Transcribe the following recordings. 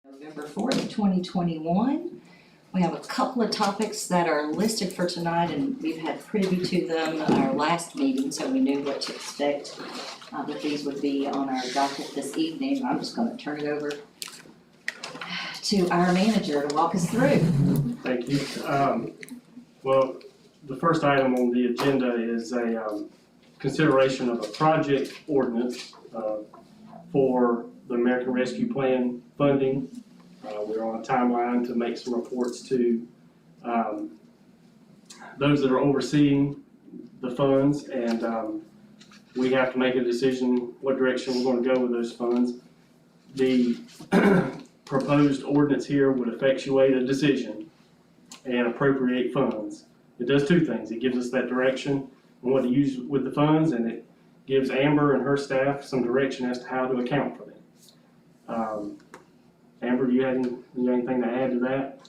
November 4th, 2021. We have a couple of topics that are listed for tonight, and we've had privy to them at our last meeting, so we knew what to expect. But these would be on our docket this evening. I'm just going to turn it over to our manager to walk us through. Thank you. Well, the first item on the agenda is a consideration of a project ordinance for the American Rescue Plan funding. We're on a timeline to make some reports to those that are overseeing the funds, and we have to make a decision what direction we're going to go with those funds. The proposed ordinance here would effectuate a decision and appropriate funds. It does two things. It gives us that direction on what to use with the funds, and it gives Amber and her staff some direction as to how to account for them. Amber, do you have anything to add to that?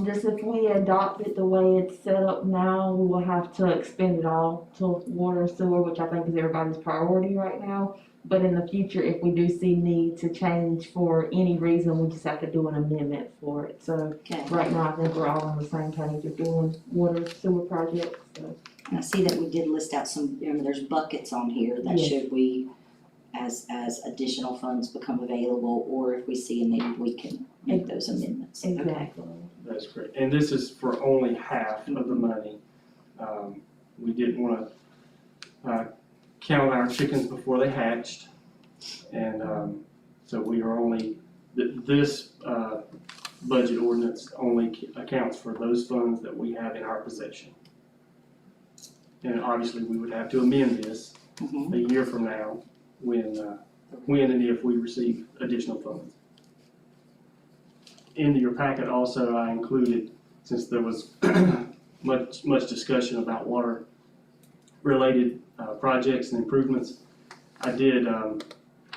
Just if we adopt it the way it's set up now, we will have to expend it all to water and sewer, which I think is everybody's priority right now. But in the future, if we do see need to change for any reason, we just have to do an amendment for it. So right now, I think we're all on the same page of doing water sewer projects. So. And I see that we did list out some, there's buckets on here that Yes. should we, as additional funds become available, or if we see a need, we can make those amendments. Exactly. That's great. And this is for only half of the money. We didn't want to count our chickens before they hatched. And so we are only, this budget ordinance only accounts for those funds that we have in our possession. And obviously we would have to amend this a year from now when and if we receive additional funds. Into your packet also I included, since there was much discussion about water related projects and improvements, I did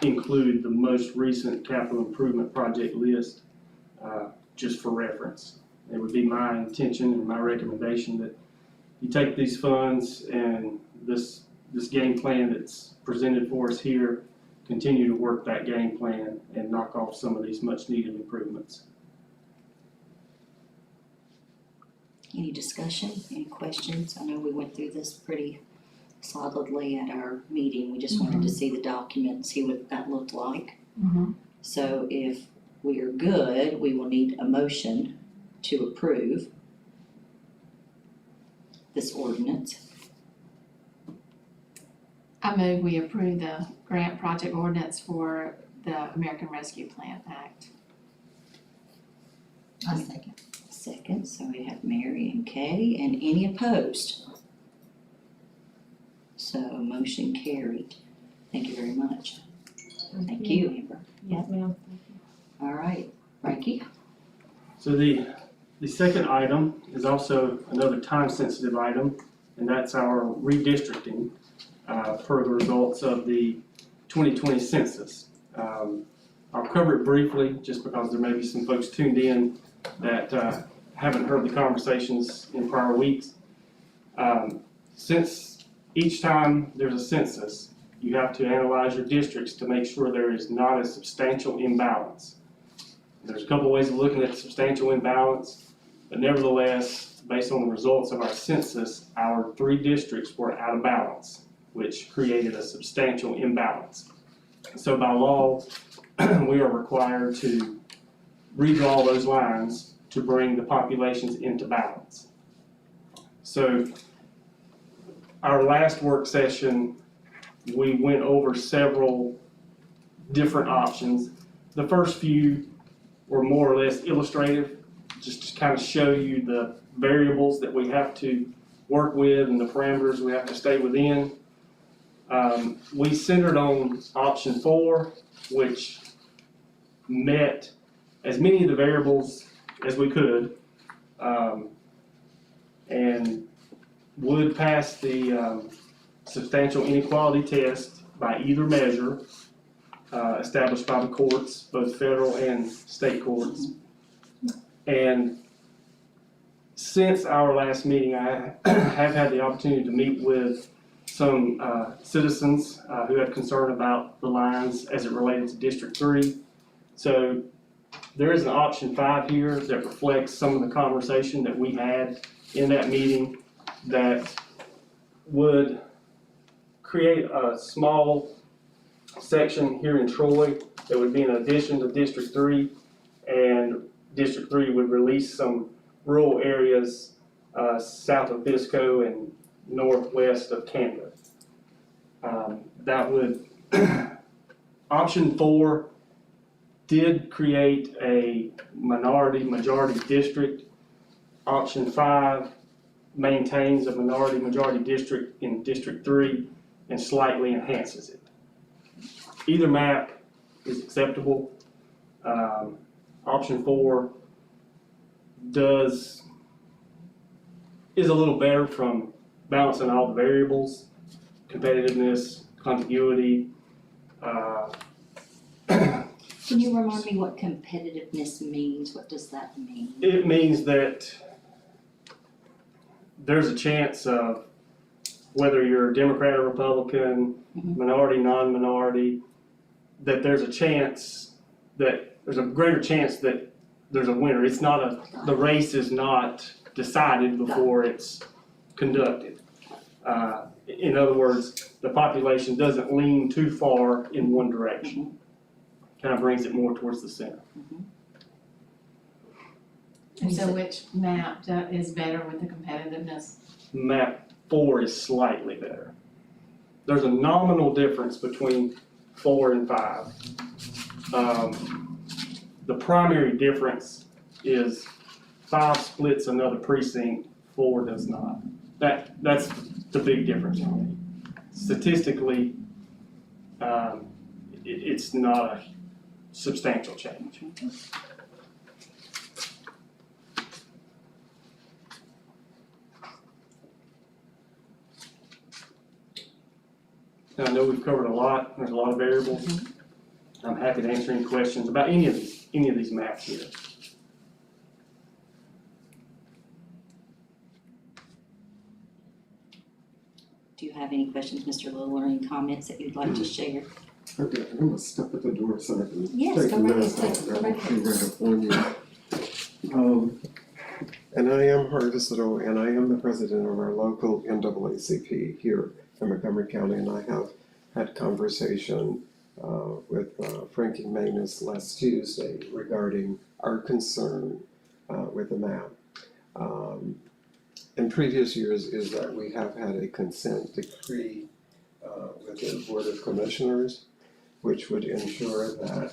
include the most recent capital improvement project list just for reference. It would be my intention and my recommendation that you take these funds and this game plan that's presented for us here, continue to work that game plan and knock off some of these much needed improvements. Any discussion, any questions? I know we went through this pretty solidly at our meeting. We just wanted to see the document, see what that looked like. So if we are good, we will need a motion to approve this ordinance. I move we approve the grant project ordinance for the American Rescue Plan Act. I second. Second, so we have Mary and Kay, and any opposed? So motion carried. Thank you very much. Thank you, Amber. Yes, ma'am. All right, Frankie. So the second item is also another time-sensitive item, and that's our redistricting per the results of the 2020 census. I'll cover it briefly just because there may be some folks tuned in that haven't heard the conversations in prior weeks. Since each time there's a census, you have to analyze your districts to make sure there is not a substantial imbalance. There's a couple ways of looking at substantial imbalance, but nevertheless, based on the results of our census, our 3 districts were out of balance, which created a substantial imbalance. So by law, we are required to redraw those lines to bring the populations into balance. So our last work session, we went over several different options. The first few were more or less illustrative, just to kind of show you the variables that we have to work with and the parameters we have to stay within. We centered on option 4, which met as many of the variables as we could, and would pass the substantial inequality test by either measure established by the courts, both federal and state courts. And since our last meeting, I have had the opportunity to meet with some citizens who had concern about the lines as it related to District 3. So There is an option 5 here that reflects some of the conversation that we had in that meeting that would create a small section here in Troy that would be in addition to District 3, and District 3 would release some rural areas south of Bisco and northwest of Canada. That would, option 4 did create a majority district. Option 5 maintains a majority district in District 3 and slightly enhances it. Either map is acceptable. Option 4 is a little better from balancing all the variables, competitiveness, contiguity. Can you remind me what competitiveness means? What does that mean? It means that there's a chance of, whether you're a Democrat or Republican, minority, non-minority, that there's a greater chance that there's a winner. It's not the race is not decided before it's conducted. In other words, the population doesn't lean too far in one direction. Kind of brings it more towards the center. And so which map is better with the competitiveness? Map 4 is slightly better. There's a nominal difference between 4 and 5. The primary difference is 5 splits another precinct, 4 does not. That's the big difference for me. Statistically, it's not a substantial change. Now, I know we've covered a lot. There's a lot of variables. I'm happy to answer any questions about any of these maps here. Do you have any questions, Mr. Little, or any comments that you'd like to share? Okay, I'm gonna step at the door so I can Yes, take go the right mask ahead, off. go right I'll be right up on you. And I am Harvest Little, and I am the president of our local NAACP here in Montgomery County, and I have had conversation with Frankie Manus last Tuesday regarding our concern with the map. In previous years is that we have had a consent decree with the Board of Commissioners, which would ensure that,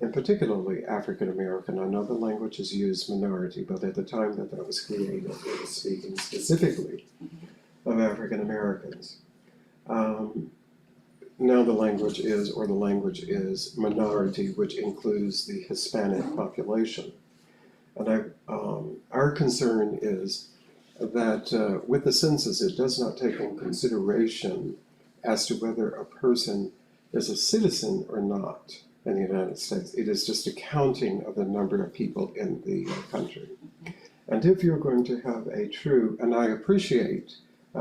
and particularly African American, I know the language is used minority, but at the time that was created, it was speaking specifically of African Americans. Now the language is minority, which includes the Hispanic population. And our concern is that with the census, it does not take in consideration as to whether a person is a citizen or not in the United States. It is just a counting of the number of people in the country. And if you're going to have a true, and I appreciate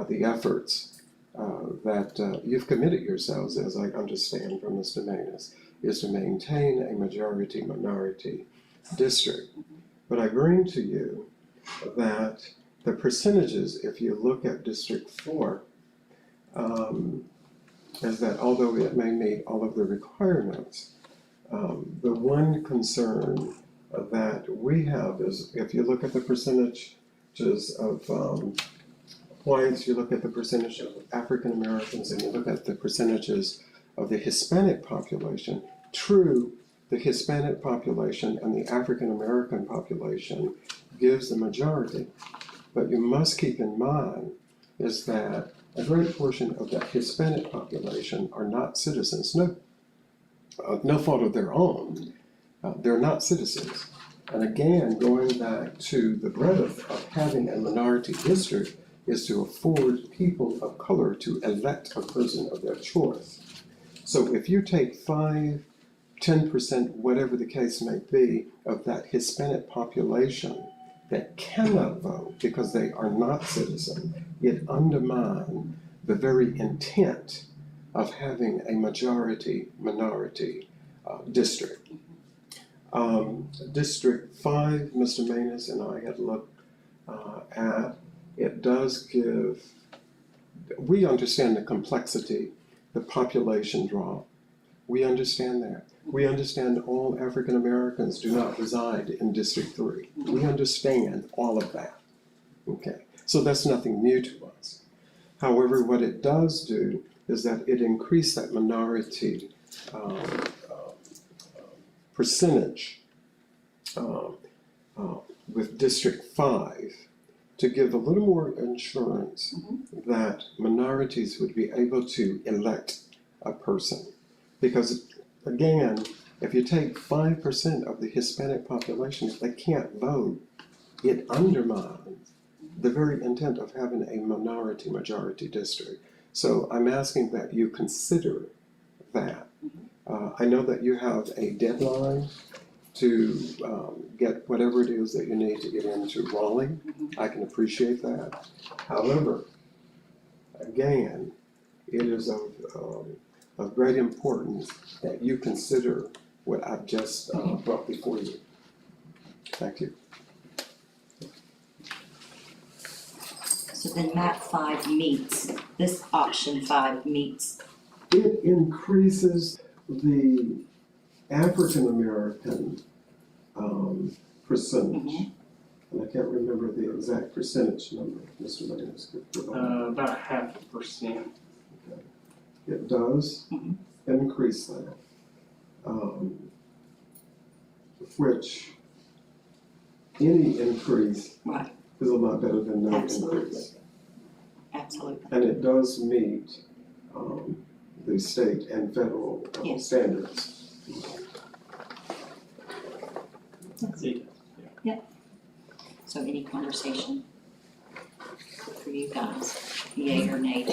the efforts that you've committed yourselves, as I understand from Mr. Manus, is to maintain a majority-minority district. But I bring to you that the percentages, if you look at District 4, is that although it may meet all of the requirements, the one concern that we have is if you look at the percentages of whites, you look at the percentage of African Americans, and you look at the percentages of the Hispanic population, true, the Hispanic population and the African American population gives the majority. But you must keep in mind is that a great portion of that Hispanic population are not citizens, no fault of their own. They're not citizens. And again, going back to the breadth of having a minority district is to afford people of color to elect a person of their choice. So if you take 5, 10%, whatever the case may be, of that Hispanic population that cannot vote because they are not citizens, it undermines the very intent of having a majority-minority district. District 5, Mr. Manus and I had looked at, it does give, we understand the complexity, the population draw. We understand that. We understand all African Americans do not reside in District 3. We understand all of that. Okay, so that's nothing new to us. However, what it does do is that it increased that minority percentage with District 5 to give a little more assurance that minorities would be able to elect a person. Because again, if you take 5% of the Hispanic population, if they can't vote, it undermines the very intent of having a majority district. So I'm asking that you consider that. I know that you have a deadline to get whatever it is that you need to get into Raleigh. I can appreciate that. However, again, it is of great importance that you consider what I've just brought before you. Thank you. So then map 5 meets, this option 5 meets, It increases the African American percentage. And I can't remember the exact percentage number, Mr. Manis could provide. About 0.5%. It does increase that, which any increase right, is a lot better than no Absolutely. increase. absolutely. And it does meet the state and federal Yes. standards. So any conversation for you guys, yay or nay to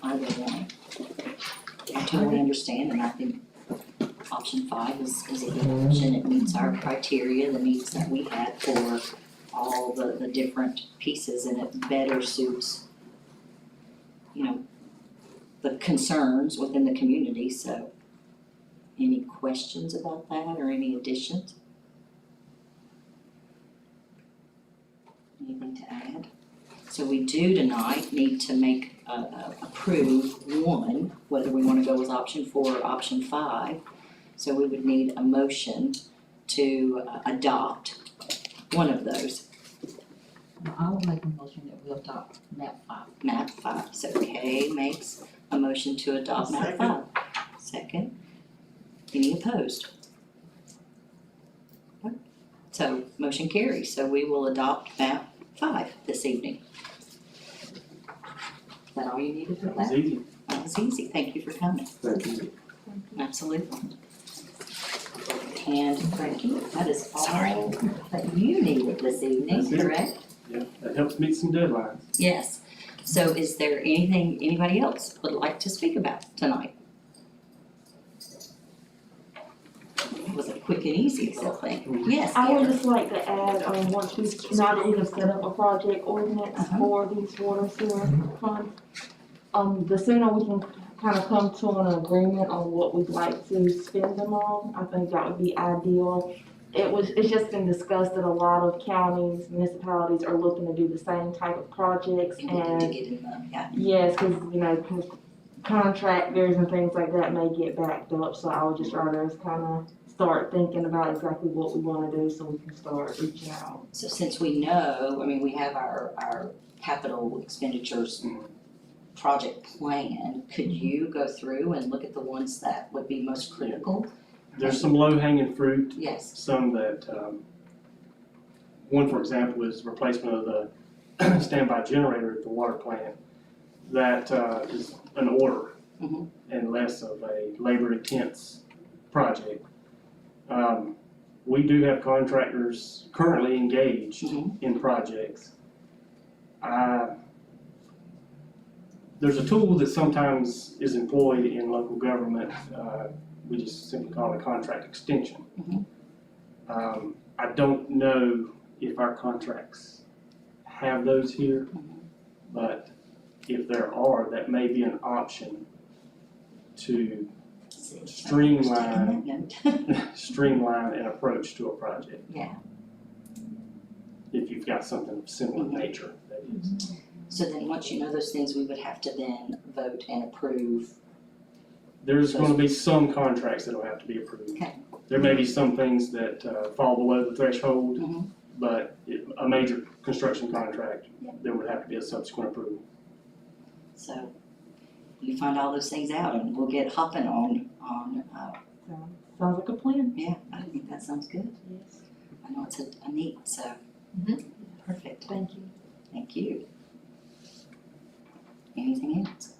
either one? I totally understand, and I think option 5 is a good option. It meets our criteria, the needs that we had for all the different pieces, and it better suits, you know, the concerns within the community. So any questions about that or any additions? Anything to add? So we do tonight need to make, approve one, whether we wanna go with option 4 or option 5. So we would need a motion to adopt one of those, I will make a motion that we adopt map 5. map 5. So Kay makes a motion to adopt map 5. Second. Any opposed? So motion carries, so we will adopt map 5 this evening. Is that all you needed for That was that? easy. That was easy, thank you for coming, Thank you. absolutely. And Frankie, that is all that you needed this evening, That's it. correct? Yeah, that helps meet some deadlines. Yes, so is there anything anybody else would like to speak about tonight? Was it quick and easy, I think? Yes, I would Amber. just like to add, once we, now that we have set up a project ordinance for these water sewer funds, the sooner we can kind of come to an agreement on what we'd like to spend them on, I think that would be ideal. It's just been discussed that a lot of counties, municipalities are looking to do the same type of projects, You need to and get in the, yeah, yes, cause you know, contractors and things like that may get backed up, so I would just rather us kinda start thinking about exactly what we wanna do so we can start reaching out. so since we know, I mean, we have our capital expenditures project plan, could you go through and look at the ones that would be most critical? There's some low hanging fruit, Yes, some that, one for example is replacement of the standby generator at the water plant. That is an order Mhm. and less of a labor intense project. We do have contractors currently engaged Mhm. in projects. There's a tool that sometimes is employed in local government, we just simply call it a contract extension. I don't know if our contracts have those here, but if there are, that may be an option to streamline, On that note. streamline an approach to a project. Yeah. If you've got something of similar nature, that is. So then, once you know those things, we would have to then vote and approve. There's gonna be some contracts that'll have to be approved. Okay. There may be some things that fall below the threshold, Mhm. but a major construction contract, Yeah. there would have to be a subsequent approval. So you find all those things out and we'll get hopping on, Sounds like a plan. yeah, I think that sounds good. Yes. I know it's a need, so. Mhm. Perfect, Thank you. thank you. Anything else?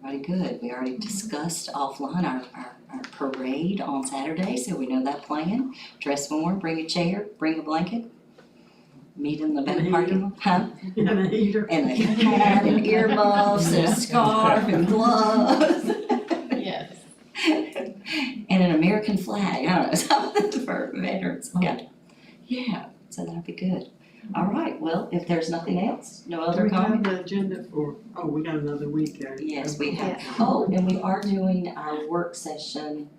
Everybody good? We already discussed offline our parade on Saturday, so we know that plan. Dress warm, bring a chair, bring a blanket. Meet in the back And a parking lot, huh? And a heater. And a hat and earmuffs and a scarf and gloves. Yes. And an American flag, I don't know, something for veterans, yeah. Yeah, so that'd be good. All right, well, if there's nothing else, no Do other we comment? have the agenda for, we got another week there. Yes, we have. Oh, and we are doing our work session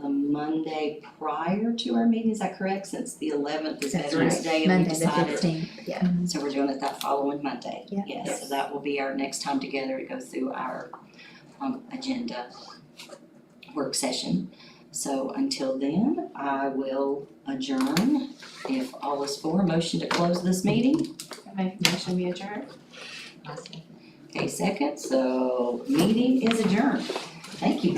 the Monday prior to our meeting, is that correct? Since the 11th is That's Veterans right. Day and we Monday the decided. 15th, yeah. So we're doing it that following Monday. Yeah. Yes, so that will be our next time together to go through our agenda work session. So until then, I will adjourn. If all is for, a motion to close this meeting. I make a motion, we adjourn. Okay, second, so meeting is adjourned. Thank you, guys.